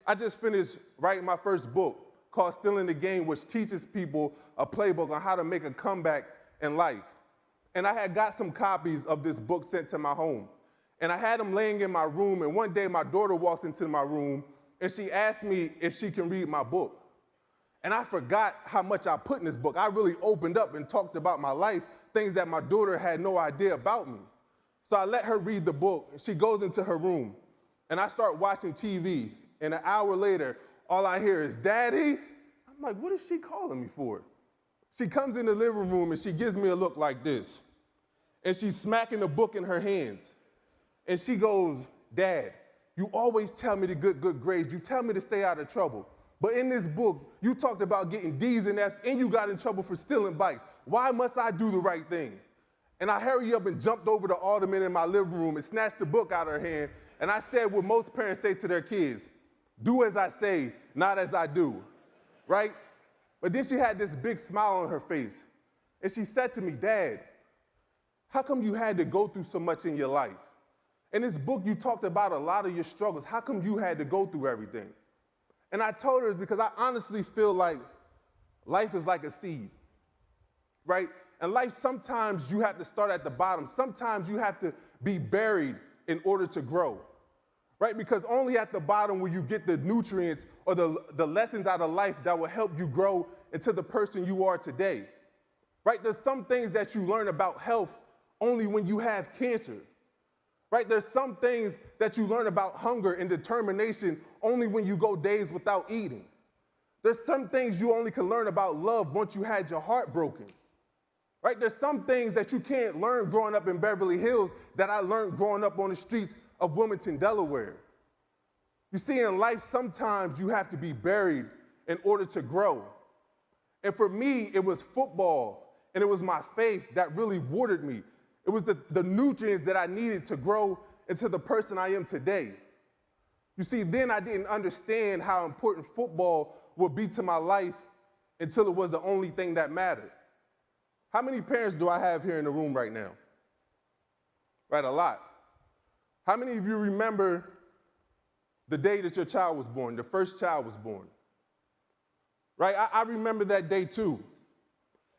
I just finished writing my first book called Still in the Game, which teaches people a playbook on how to make a comeback in life. And I had got some copies of this book sent to my home. And I had them laying in my room, and one day my daughter walks into my room, and she asked me if she can read my book. And I forgot how much I put in this book. I really opened up and talked about my life, things that my daughter had no idea about me. So I let her read the book, and she goes into her room, and I start watching TV. And an hour later, all I hear is, "Daddy?" I'm like, what is she calling me for? She comes in the living room and she gives me a look like this. And she's smacking the book in her hands. And she goes, "Dad, you always tell me to get good grades. You tell me to stay out of trouble. But in this book, you talked about getting D's and F's and you got in trouble for stealing bikes. Why must I do the right thing?" And I hurried up and jumped over the ottoman in my living room and snatched the book out of her hand. And I said what most parents say to their kids: "Do as I say, not as I do," right? But then she had this big smile on her face. And she said to me, "Dad, how come you had to go through so much in your life? In this book, you talked about a lot of your struggles. How come you had to go through everything?" And I told her it's because I honestly feel like life is like a seed, right? And life, sometimes you have to start at the bottom. Sometimes you have to be buried in order to grow. Right? Because only at the bottom will you get the nutrients or the lessons out of life that will help you grow into the person you are today. Right? There's some things that you learn about health only when you have cancer. Right? There's some things that you learn about hunger and determination only when you go days without eating. There's some things you only can learn about love once you had your heart broken. Right? There's some things that you can't learn growing up in Beverly Hills that I learned growing up on the streets of Wilmington, Delaware. You see, in life, sometimes you have to be buried in order to grow. And for me, it was football, and it was my faith that really watered me. It was the nutrients that I needed to grow into the person I am today. You see, then I didn't understand how important football would be to my life until it was the only thing that mattered. How many parents do I have here in the room right now? Right, a lot. How many of you remember the day that your child was born, the first child was born? Right, I remember that day too.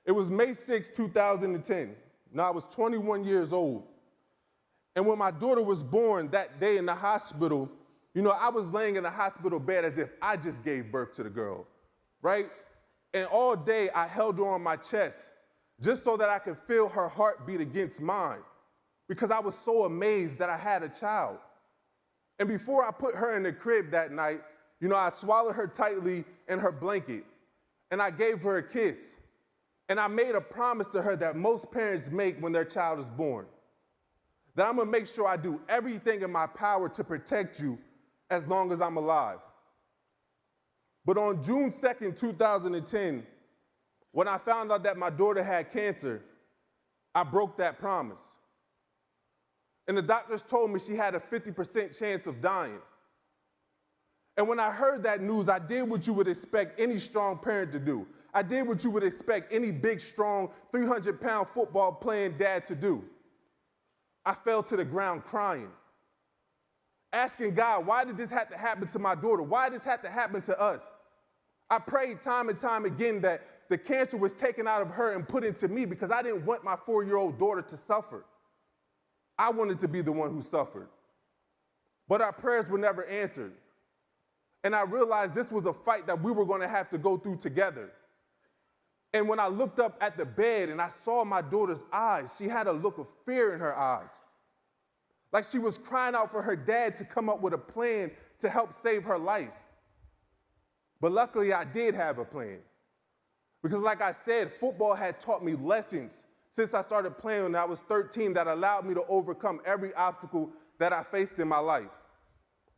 It was May 6, 2010. Now I was 21 years old. And when my daughter was born that day in the hospital, you know, I was laying in the hospital bed as if I just gave birth to the girl, right? And all day I held her on my chest just so that I could feel her heartbeat against mine, because I was so amazed that I had a child. And before I put her in the crib that night, you know, I swallowed her tightly in her blanket, and I gave her a kiss. And I made a promise to her that most parents make when their child is born, that I'm gonna make sure I do everything in my power to protect you as long as I'm alive. But on June 2nd, 2010, when I found out that my daughter had cancer, I broke that promise. And the doctors told me she had a 50% chance of dying. And when I heard that news, I did what you would expect any strong parent to do. I did what you would expect any big, strong, 300-pound football playing dad to do. I fell to the ground crying, asking God, why did this have to happen to my daughter? Why did this have to happen to us? I prayed time and time again that the cancer was taken out of her and put into me, because I didn't want my 4-year-old daughter to suffer. I wanted to be the one who suffered. But our prayers were never answered. And I realized this was a fight that we were going to have to go through together. And when I looked up at the bed and I saw my daughter's eyes, she had a look of fear in her eyes, like she was crying out for her dad to come up with a plan to help save her life. But luckily, I did have a plan. Because like I said, football had taught me lessons since I started playing when I was 13 that allowed me to overcome every obstacle that I faced in my life.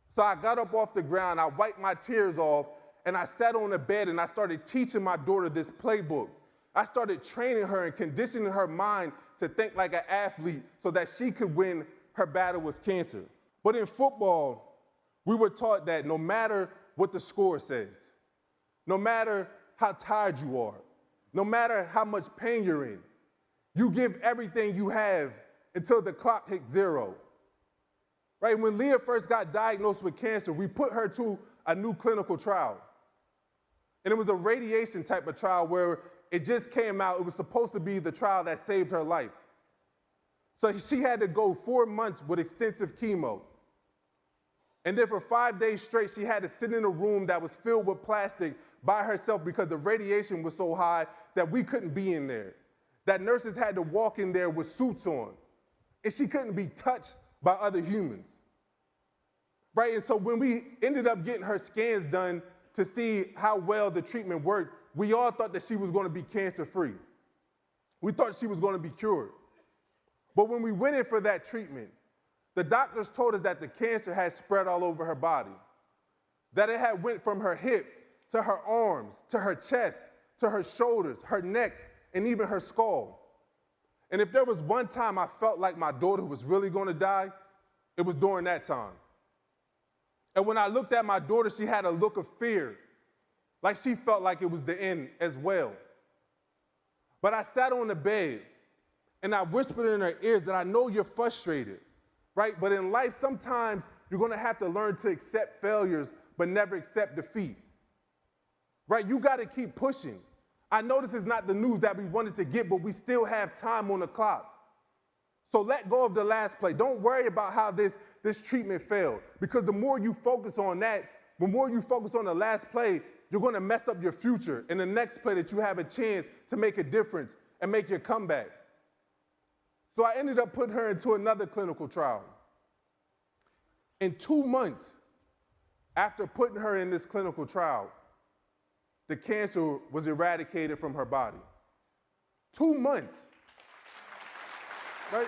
So I got up off the ground, I wiped my tears off, and I sat on the bed and I started teaching my daughter this playbook. I started training her and conditioning her mind to think like an athlete so that she could win her battle with cancer. But in football, we were taught that no matter what the score says, no matter how tired you are, no matter how much pain you're in, You give everything you have until the clock hits zero. Right? When Leah first got diagnosed with cancer, we put her to a new clinical trial. And it was a radiation type of trial where it just came out. It was supposed to be the trial that saved her life. So she had to go 4 months with extensive chemo. And then for 5 days straight, she had to sit in a room that was filled with plastic by herself because the radiation was so high that we couldn't be in there. That nurses had to walk in there with suits on. And she couldn't be touched by other humans. Right? And so when we ended up getting her scans done to see how well the treatment worked, we all thought that she was going to be cancer-free. We thought she was going to be cured. But when we went in for that treatment, the doctors told us that the cancer had spread all over her body, that it had went from her hip to her arms, to her chest, to her shoulders, her neck, and even her skull. And if there was one time I felt like my daughter was really going to die, it was during that time. And when I looked at my daughter, she had a look of fear, like she felt like it was the end as well. But I sat on the bed, and I whispered in her ears that I know you're frustrated, right? But in life, sometimes you're going to have to learn to accept failures, but never accept defeat, right? You got to keep pushing. I know this is not the news that we wanted to get, but we still have time on the clock. So let go of the last play. Don't worry about how this treatment failed, because the more you focus on that, the more you focus on the last play, you're going to mess up your future in the next play that you have a chance to make a difference and make your comeback. So I ended up putting her into another clinical trial. In 2 months after putting her in this clinical trial, the cancer was eradicated from her body. 2 months, right?